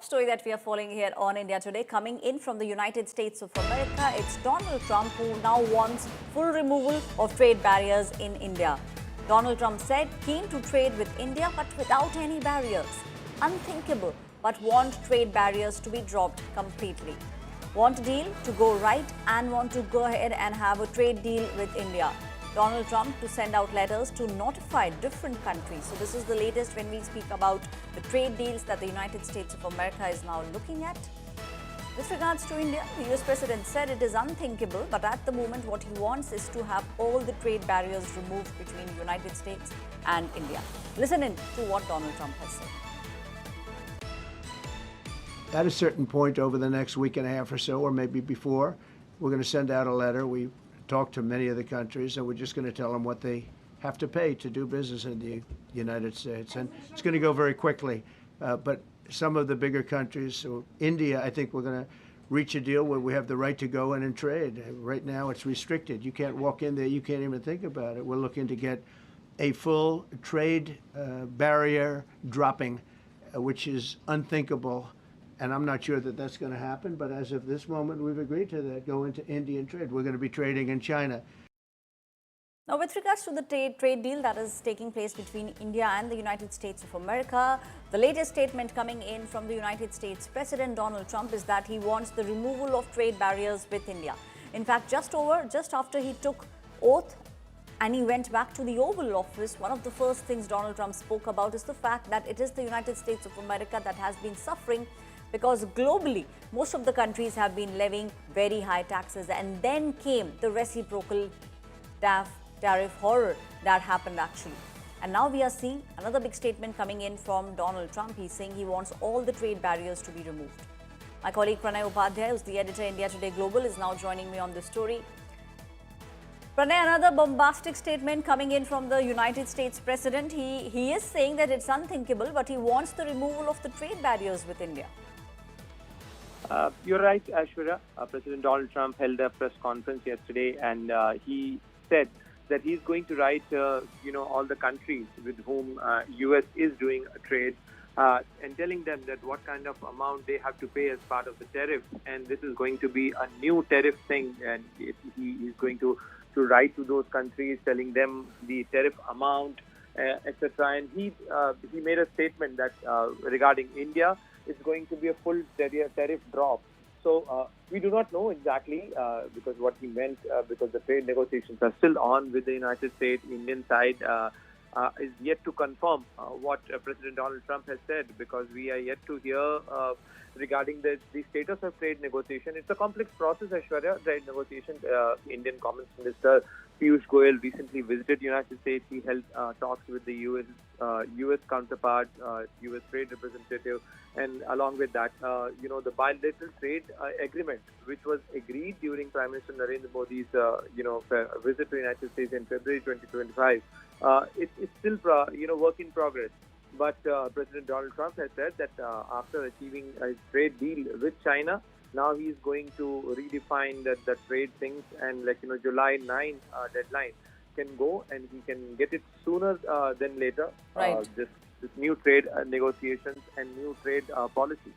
story that we are following here on India Today, coming in from the United States of America, it's Donald Trump who now wants full removal of trade barriers in India. Donald Trump said keen to trade with India but without any barriers. Unthinkable, but want trade barriers to be dropped completely. Want a deal to go right and want to go ahead and have a trade deal with India. Donald Trump to send out letters to notify different countries. So this is the latest when we speak about the trade deals that the United States of America is now looking at. With regards to India, the US President said it is unthinkable, but at the moment what he wants is to have all the trade barriers removed between the United States and India. Listen in to what Donald Trump has said. At a certain point over the next week and a half or so, or maybe before, we're going to send out a letter. We talked to many of the countries, and we're just going to tell them what they have to pay to do business in the United States. And it's going to go very quickly. But some of the bigger countries, so India, I think we're going to reach a deal where we have the right to go in and trade. Right now, it's restricted. You can't walk in there. You can't even think about it. We're looking to get a full trade barrier dropping, which is unthinkable. And I'm not sure that that's going to happen, but as of this moment, we've agreed to that, go into Indian trade. We're going to be trading in China. Now, with regards to the trade deal that is taking place between India and the United States of America, the latest statement coming in from the United States President Donald Trump is that he wants the removal of trade barriers with India. In fact, just after he took oath and he went back to the Oval Office, one of the first things Donald Trump spoke about is the fact that it is the United States of America that has been suffering, because globally, most of the countries have been levying very high taxes, and then came the reciprocal tariff horror that happened actually. And now we are seeing another big statement coming in from Donald Trump. He's saying he wants all the trade barriers to be removed. My colleague Pranay Upadhyay, who's the editor India Today Global, is now joining me on this story. Pranay, another bombastic statement coming in from the United States President. He is saying that it's unthinkable, but he wants the removal of the trade barriers with India. You're right, Ashwarya. President Donald Trump held a press conference yesterday, and he said that he's going to write, all the countries with whom U.S. is doing a trade, and telling them that what kind of amount they have to pay as part of the tariff. And this is going to be a new tariff thing, and he is going to write to those countries, telling them the tariff amount, etc. And he made a statement that regarding India, it's going to be a full tariff drop. So we do not know exactly because what he meant, because the trade negotiations are still on with the United States. Indian side is yet to confirm what President Donald Trump has said, because we are yet to hear regarding the status of trade negotiation. It's a complex process, Ashwarya, trade negotiation. Indian Commerce Minister Piyush Goyal recently visited the United States. He held talks with the U.S. counterpart, U.S. trade representative, and along with that, the bilateral trade agreement, which was agreed during Prime Minister Narendra Modi's, visit to the United States in February 2025. It's still, work in progress. But President Donald Trump has said that after achieving a trade deal with China, now he's going to redefine the trade things, and July 9 deadline can go, and he can get it sooner than later. Right. This new trade negotiations and new trade policy.